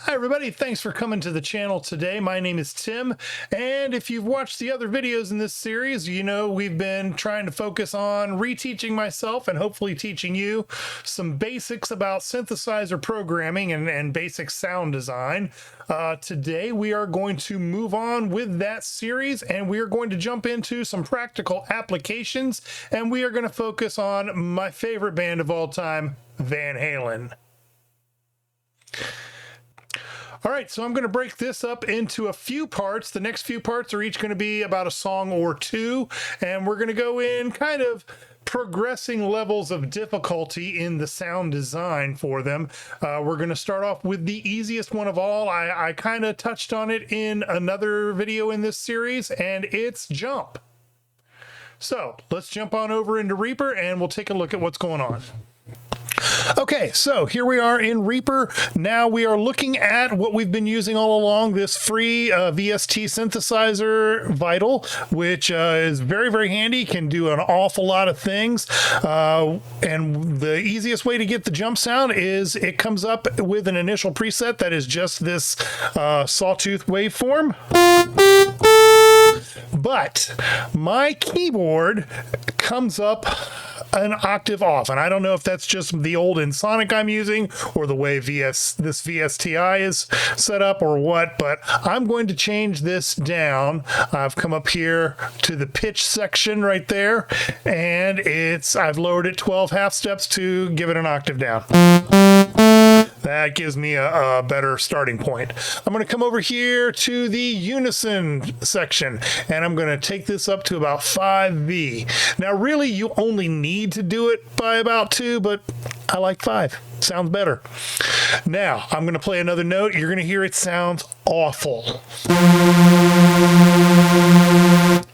Hi everybody, thanks for coming to the channel today. My name is Tim, and if you've watched the other videos in this series, you know we've been trying to focus on reteaching myself and hopefully teaching you some basics about synthesizer programming and basic sound design. Today we are going to move on with that series, and we are going to jump into some practical applications, and we are going to focus on my favorite band of all time, Van Halen. All right, so I'm going to break this up into a few parts. The next few parts are each going to be about a song or two, and we're going to go in kind of progressing levels of difficulty in the sound design for them. We're going to start off with the easiest one of all. I kind of touched on it in another video in this series, and it's jump. So let's jump on over into Reaper, and we'll take a look at what's going on. Okay, so here we are in Reaper. Now we are looking at what we've been using all along, this free VST synthesizer, Vital, which is very, very handy, can do an awful lot of things. And the easiest way to get the jump sound is it comes up with an initial preset that is just this sawtooth waveform. But my keyboard comes up an octave off, and I don't know if that's just the old Ensoniq I'm using or the way this VSTi is set up or what, but I'm going to change this down. I've come up here to the pitch section right there, and I've lowered it 12 half steps to give it an octave down. That gives me a better starting point. I'm going to come over here to the unison section, and I'm going to take this up to about 5V. Now, really, you only need to do it by about 2, but I like 5. Sounds better. Now, I'm going to play another note. You're going to hear it sounds awful.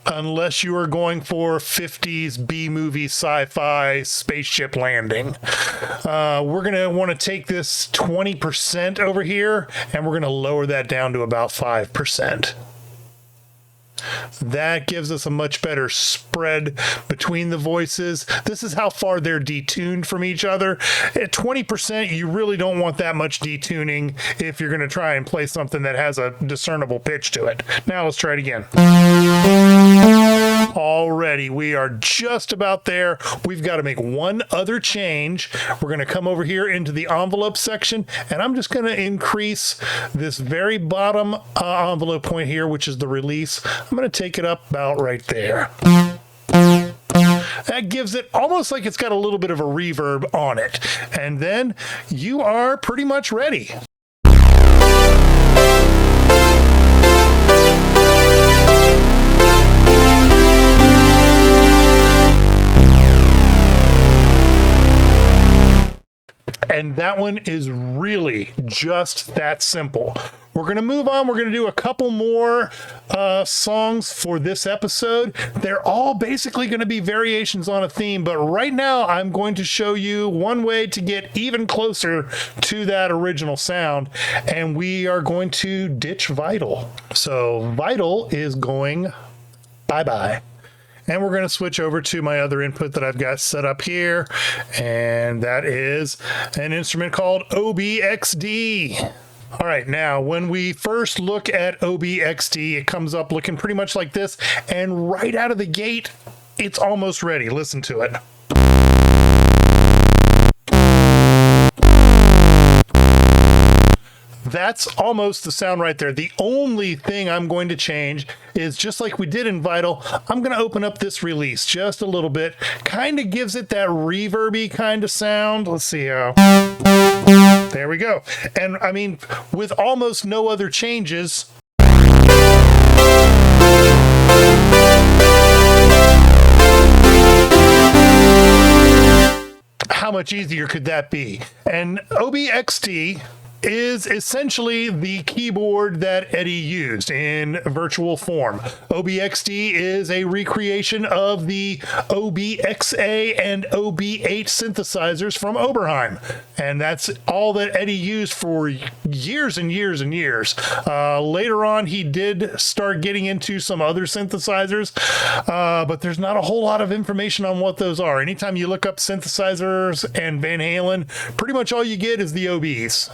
Unless you are going for 50s B-movie sci-fi spaceship landing. We're going to want to take this 20% over here, and we're going to lower that down to about 5%. That gives us a much better spread between the voices. This is how far they're detuned from each other. At 20%, you really don't want that much detuning if you're going to try and play something that has a discernible pitch to it. Now let's try it again. Already, we are just about there. We've got to make one other change. We're going to come over here into the envelope section, and I'm just going to increase this very bottom envelope point here, which is the release. I'm going to take it up about right there. That gives it almost like it's got a little bit of a reverb on it. And then you are pretty much ready. And that one is really just that simple. We're going to move on. We're going to do a couple more songs for this episode. They're all basically going to be variations on a theme, but right now I'm going to show you one way to get even closer to that original sound, and we are going to ditch Vital. So Vital is going bye-bye. And we're going to switch over to my other input that I've got set up here, and that is an instrument called ObXd. All right, now when we first look at ObXd, it comes up looking pretty much like this, and right out of the gate, it's almost ready. Listen to it. That's almost the sound right there. The only thing I'm going to change is, just like we did in Vital, I'm going to open up this release just a little bit. Kind of gives it that reverby kind of sound. Let's see how. There we go. And I mean, with almost no other changes, how much easier could that be? And ObXd is essentially the keyboard that Eddie used in virtual form. ObXd is a recreation of the ObXa and OB8 synthesizers from Oberheim, and that's all that Eddie used for years and years and years. Later on, he did start getting into some other synthesizers, but there's not a whole lot of information on what those are. Anytime you look up synthesizers and Van Halen, pretty much all you get is the OBs.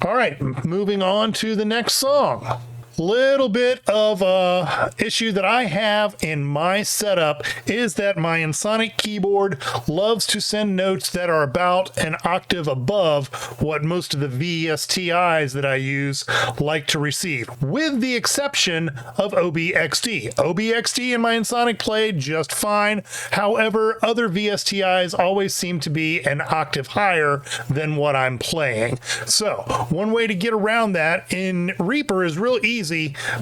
All right, moving on to the next song. Little bit of a issue that I have in my setup is that my Ensoniq keyboard loves to send notes that are about an octave above what most of the VSTIs that I use like to receive, with the exception of ObXd. ObXd and my Ensoniq play just fine. However, other VSTIs always seem to be an octave higher than what I'm playing. So one way to get around that in Reaper is real easy.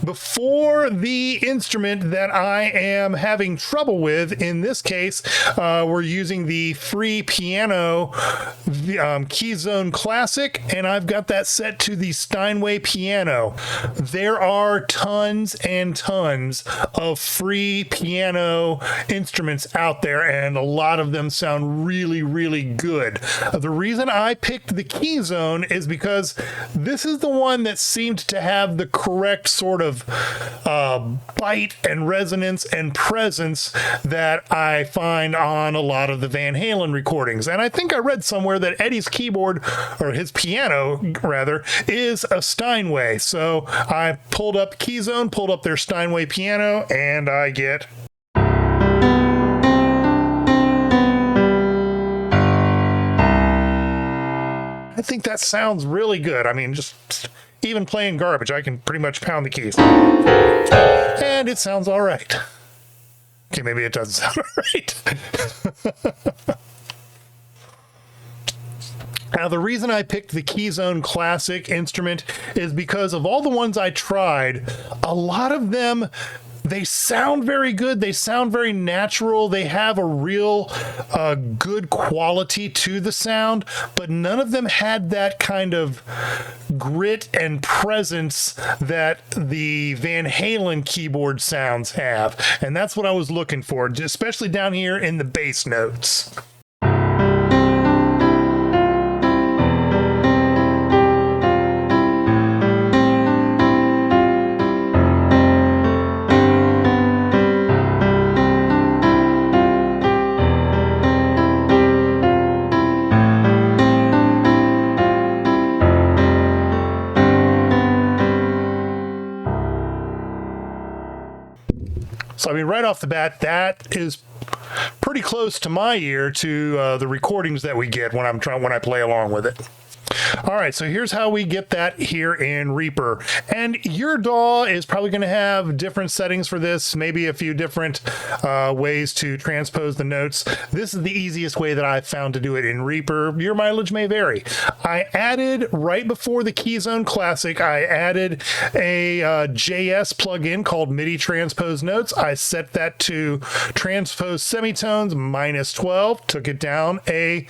Before the instrument that I am having trouble with, in this case, we're using the free piano Keyzone Classic, and I've got that set to the Steinway piano. There are tons and tons of free piano instruments out there, and a lot of them sound really, really good. The reason I picked the Keyzone is because this is the one that seemed to have the correct sort of bite and resonance and presence that I find on a lot of the Van Halen recordings. And I think I read somewhere that Eddie's keyboard, or his piano rather, is a Steinway. So I pulled up Keyzone, pulled up their Steinway piano, and I get... I think that sounds really good. I mean, just even playing garbage, I can pretty much pound the keys. And it sounds all right. Okay, maybe it doesn't sound all right. Now, the reason I picked the Keyzone Classic instrument is because of all the ones I tried, a lot of them, they sound very good. They sound very natural. They have a real good quality to the sound, but none of them had that kind of grit and presence that the Van Halen keyboard sounds have. And that's what I was looking for, especially down here in the bass notes. So, I mean, right off the bat, that is pretty close to my ear to the recordings that we get when I play along with it. All right, so here's how we get that here in Reaper. And your DAW is probably going to have different settings for this, maybe a few different ways to transpose the notes. This is the easiest way that I've found to do it in Reaper. Your mileage may vary. I added, right before the Keyzone Classic, I added a JS plugin called MIDI Transpose Notes. I set that to transpose semitones -12, took it down a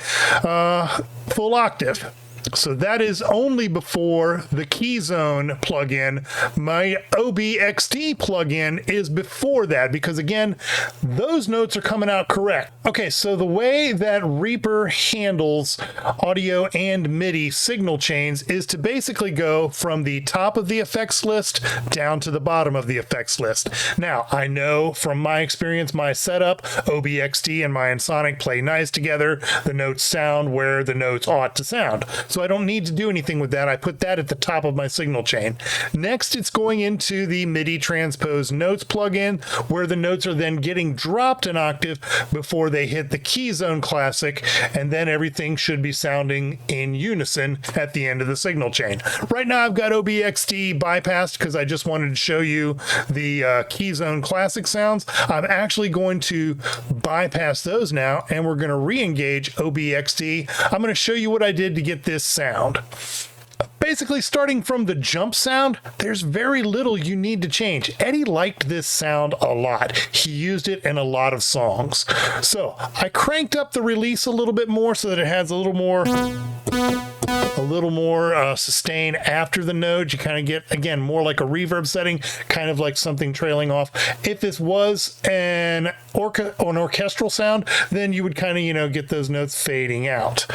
full octave. So that is only before the Keyzone plugin. My ObXd plugin is before that because, again, those notes are coming out correct. Okay, so the way that Reaper handles audio and MIDI signal chains is to basically go from the top of the effects list down to the bottom of the effects list. Now, I know from my experience, my setup, ObXd and my Ensoniq play nice together. The notes sound where the notes ought to sound. So I don't need to do anything with that. I put that at the top of my signal chain. Next, it's going into the MIDI Transpose Notes plugin, where the notes are then getting dropped an octave before they hit the Keyzone Classic, and then everything should be sounding in unison at the end of the signal chain. Right now, I've got ObXd bypassed because I just wanted to show you the Keyzone Classic sounds. I'm actually going to bypass those now, and we're going to re-engage ObXd. I'm going to show you what I did to get this sound. Basically, starting from the jump sound, there's very little you need to change. Eddie liked this sound a lot. He used it in a lot of songs. So I cranked up the release a little bit more so that it has a little more sustain after the node. You kind of get, again, more like a reverb setting, kind of like something trailing off. If this was an orchestral sound, then you would kind of, get those notes fading out.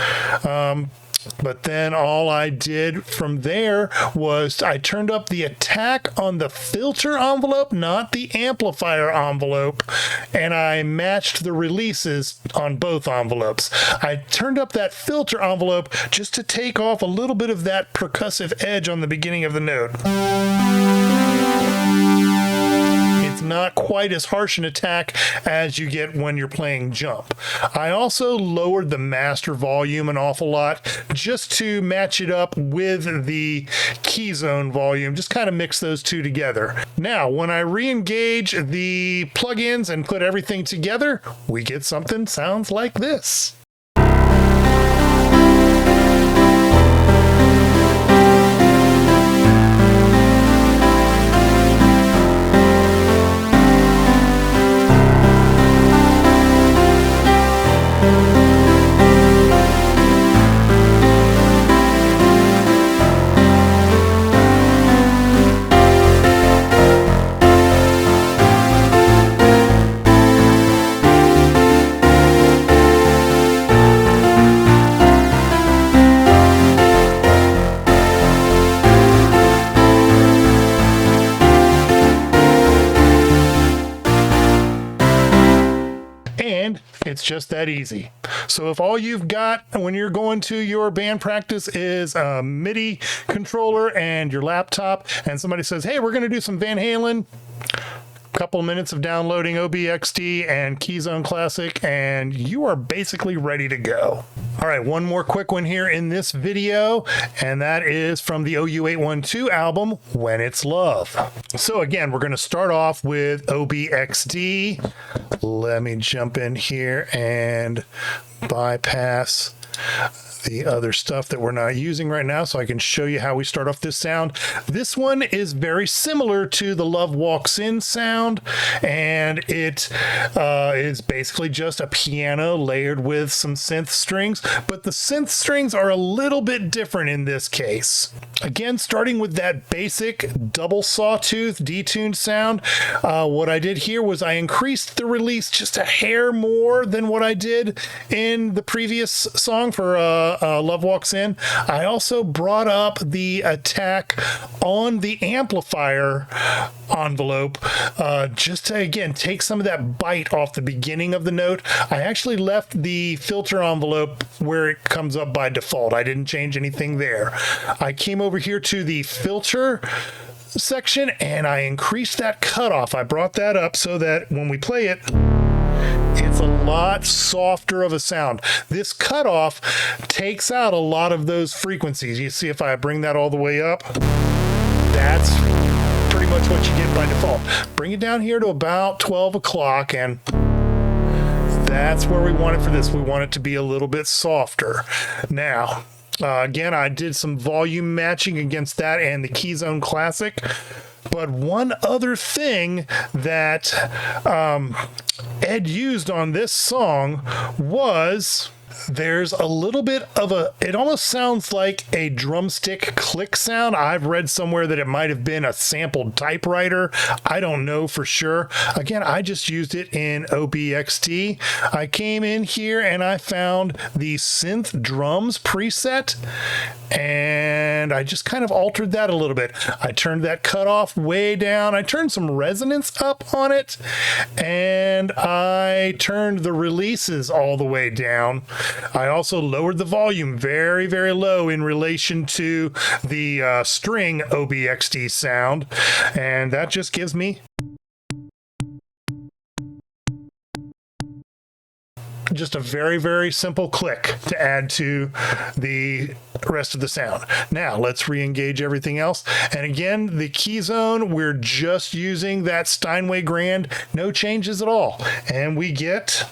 But then all I did from there was I turned up the attack on the filter envelope, not the amplifier envelope, and I matched the releases on both envelopes. I turned up that filter envelope just to take off a little bit of that percussive edge on the beginning of the note. It's not quite as harsh an attack as you get when you're playing jump. I also lowered the master volume an awful lot just to match it up with the key zone volume, just kind of mix those two together. Now, when I re-engage the plugins and put everything together, we get something sounds like this. It's just that easy. So if all you've got when you're going to your band practice is a MIDI controller and your laptop, and somebody says, hey, we're going to do some Van Halen, couple of minutes of downloading ObXd and Keyzone Classic, and you are basically ready to go. All right, one more quick one here in this video, and that is from the OU812 album, When It's Love. So again, we're going to start off with ObXd. Let me jump in here and bypass the other stuff that we're not using right now so I can show you how we start off this sound. This one is very similar to the Love Walks In sound, and it is basically just a piano layered with some synth strings, but the synth strings are a little bit different in this case. Again, starting with that basic double sawtooth detuned sound, what I did here was I increased the release just a hair more than what I did in the previous song for Love Walks In. I also brought up the attack on the amplifier envelope just to, again, take some of that bite off the beginning of the note. I actually left the filter envelope where it comes up by default. I didn't change anything there. I came over here to the filter section and I increased that cutoff. I brought that up so that when we play it, it's a lot softer of a sound. This cutoff takes out a lot of those frequencies. You see if I bring that all the way up, that's pretty much what you get by default. Bring it down here to about 12 o'clock, and that's where we want it for this. We want it to be a little bit softer. Now, again, I did some volume matching against that and the Keyzone Classic. But one other thing that Ed used on this song was there's a little bit of it almost sounds like a drumstick click sound. I've read somewhere that it might have been a sampled typewriter. I don't know for sure. Again, I just used it in ObXd. I came in here and I found the Synth drums preset, and I just kind of altered that a little bit. I turned that cutoff way down. I turned some resonance up on it, and I turned the releases all the way down. I also lowered the volume very, very low in relation to the string ObXd sound, and that just gives me just a very, very simple click to add to the rest of the sound. Now let's re-engage everything else. And again, the key zone, we're just using that Steinway Grand, no changes at all. And we get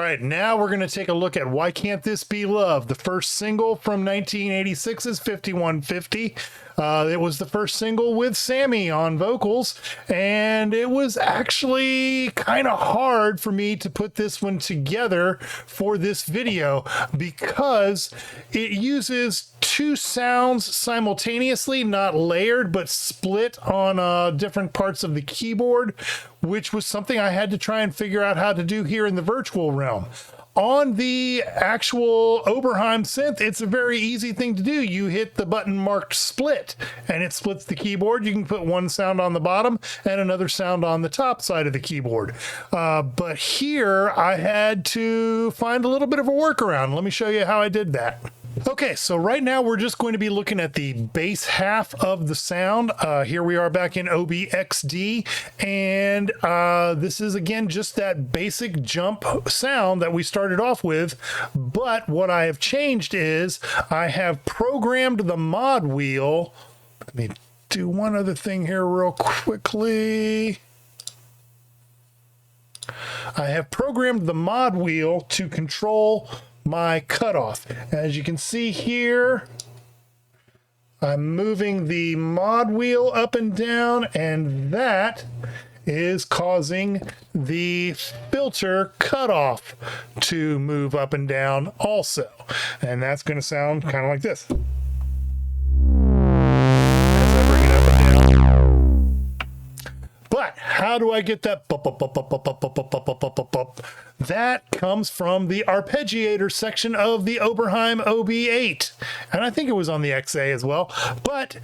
right, now we're going to take a look at Why Can't This Be Love? The first single from 1986 is 5150. It was the first single with Sammy on vocals, and it was actually kind of hard for me to put this one together for this video because it uses two sounds simultaneously, not layered, but split on different parts of the keyboard, which was something I had to try and figure out how to do here in the virtual realm. On the actual Oberheim synth, it's a very easy thing to do. You hit the button marked split and it splits the keyboard. You can put one sound on the bottom and another sound on the top side of the keyboard. But here I had to find a little bit of a workaround. Let me show you how I did that. Okay, so right now we're just going to be looking at the bass half of the sound. Here we are back in ObXd, and this is again just that basic jump sound that we started off with, but what I have changed is I have programmed the mod wheel. Let me do one other thing here real quickly. I have programmed the mod wheel to control my cutoff. As you can see here, I'm moving the mod wheel up and down, and that is causing the filter cutoff to move up and down also. And that's going to sound kind of like this. As I bring it up and down. But how do I get that? That comes from the arpeggiator section of the Oberheim OB8, and I think it was on the XA as well, but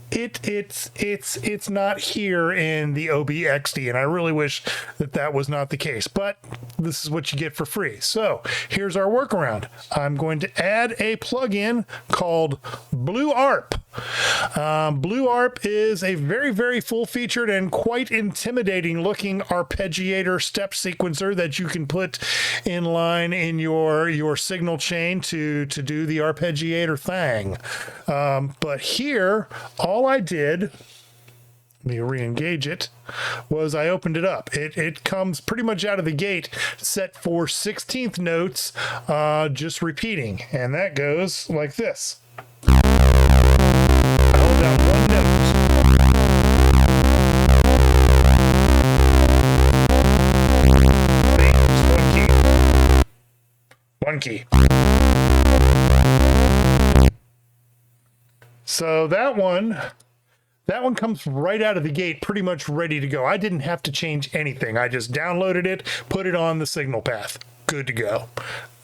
it's not here in the ObXd, and I really wish that that was not the case, but this is what you get for free. So here's our workaround. I'm going to add a plugin called Blue Arp. Blue Arp is a very, very full-featured and quite intimidating looking arpeggiator step sequencer that you can put in line in your signal chain to do the arpeggiator thing. But here, all I did, let me re-engage it, was I opened it up. It comes pretty much out of the gate set for 16th notes, just repeating, and that goes like this. I hold down one note. One key. So that one comes right out of the gate pretty much ready to go. I didn't have to change anything. I just downloaded it, put it on the signal path. Good to go.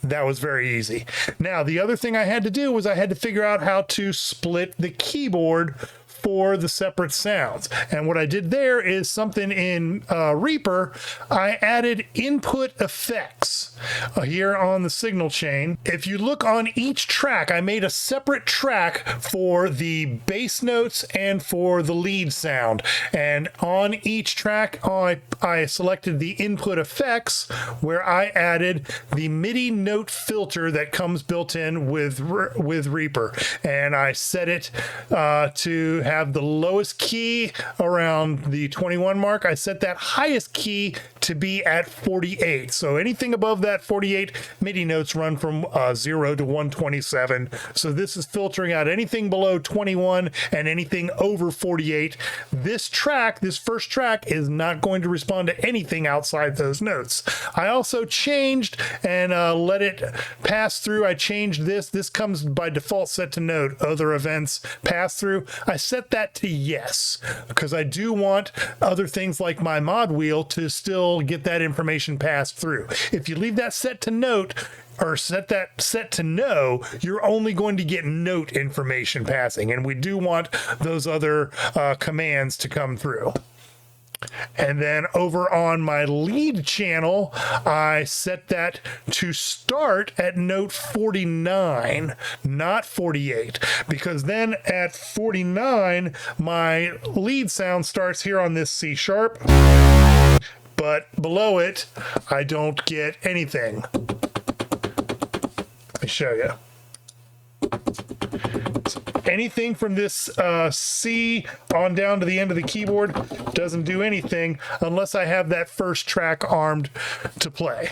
That was very easy. Now, the other thing I had to do was I had to figure out how to split the keyboard for the separate sounds. And what I did there is something in Reaper. I added input effects here on the signal chain. If you look on each track, I made a separate track for the bass notes and for the lead sound. And on each track, I selected the input effects, where I added the MIDI note filter that comes built in with Reaper. And I set it to have the lowest key around the 21 mark. I set that highest key to be at 48. So anything above that 48 MIDI notes run from 0 to 127. So this is filtering out anything below 21 and anything over 48. This first track is not going to respond to anything outside those notes. I also changed and let it pass through. I changed this. This comes by default set to note. Other events pass through. I set that to yes, because I do want other things like my mod wheel to still get that information passed through. If you leave that set to note, or set to no, you're only going to get note information passing, and we do want those other commands to come through. And then over on my lead channel, I set that to start at note 49, not 48, because then at 49, my lead sound starts here on this C sharp, but below it, I don't get anything. Let me show you. Anything from this C on down to the end of the keyboard doesn't do anything unless I have that first track armed to play.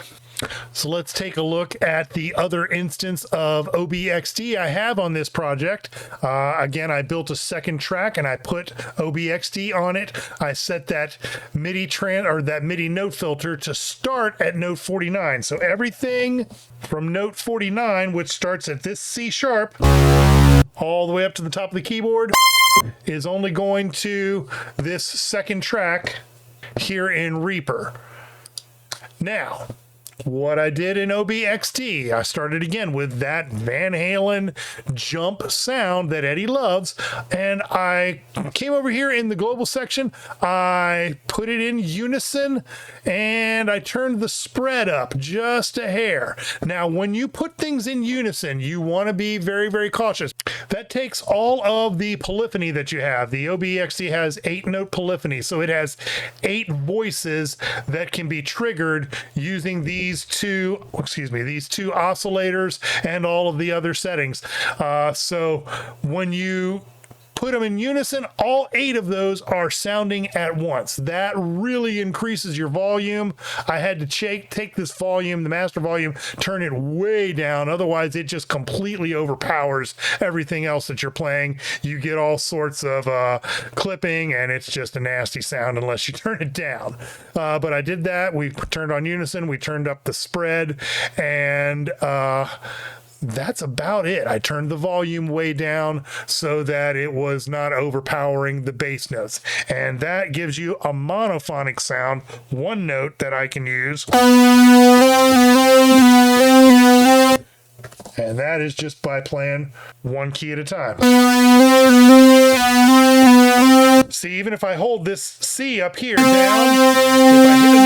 So let's take a look at the other instance of ObXd I have on this project. Again, I built a second track and I put ObXd on it. I set that MIDI note filter to start at note 49. So everything from note 49, which starts at this C sharp, all the way up to the top of the keyboard, is only going to this second track here in Reaper. Now, what I did in ObXd, I started again with that Van Halen jump sound that Eddie loves, and I came over here in the global section, I put it in unison, and I turned the spread up just a hair. Now, when you put things in unison, you want to be very, very cautious. That takes all of the polyphony that you have. The ObXd has 8-note polyphony, so it has 8 voices that can be triggered using these two oscillators and all of the other settings. So when you put them in unison, all 8 of those are sounding at once. That really increases your volume. I had to take this volume, the master volume, turn it way down. Otherwise, it just completely overpowers everything else that you're playing. You get all sorts of clipping, and it's just a nasty sound unless you turn it down. But I did that. We turned on unison. We turned up the spread, and that's about it. I turned the volume way down so that it was not overpowering the bass notes. And that gives you a monophonic sound, one note that I can use. And that is just by playing one key at a time. See, even if I hold this C up here down, if I hit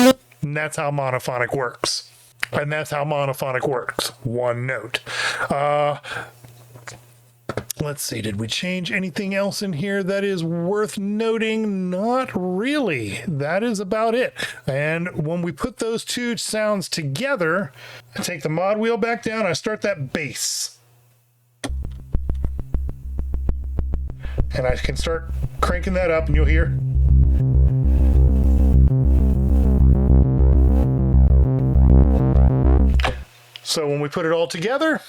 another key, and that's how monophonic works. And that's how monophonic works. One note. Let's see, did we change anything else in here that is worth noting? Not really. That is about it. And when we put those two sounds together, I take the mod wheel back down, I start that bass. And I can start cranking that up, and you'll hear. So when we put it all together,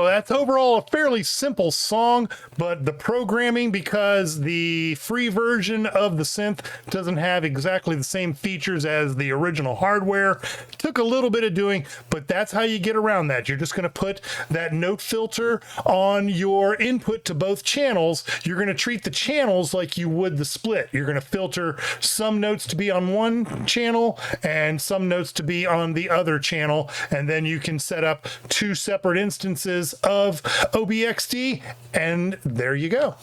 that's overall a fairly simple song, but the programming, because the free version of the synth doesn't have exactly the same features as the original hardware, took a little bit of doing, but that's how you get around that. You're just going to put that note filter on your input to both channels. You're going to treat the channels like you would the split. You're going to filter some notes to be on one channel and some notes to be on the other channel, and then you can set up 2 separate instances of ObXd, and there you go.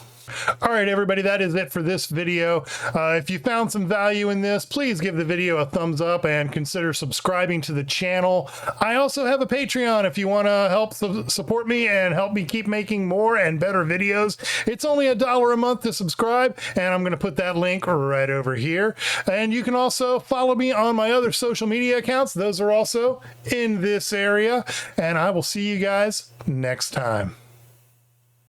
All right, everybody, that is it for this video. If you found some value in this, please give the video a thumbs up and consider subscribing to the channel. I also have a Patreon if you want to help support me and help me keep making more and better videos. It's only $1 a month to subscribe, and I'm going to put that link right over here. And you can also follow me on my other social media accounts. Those are also in this area, and I will see you guys next time.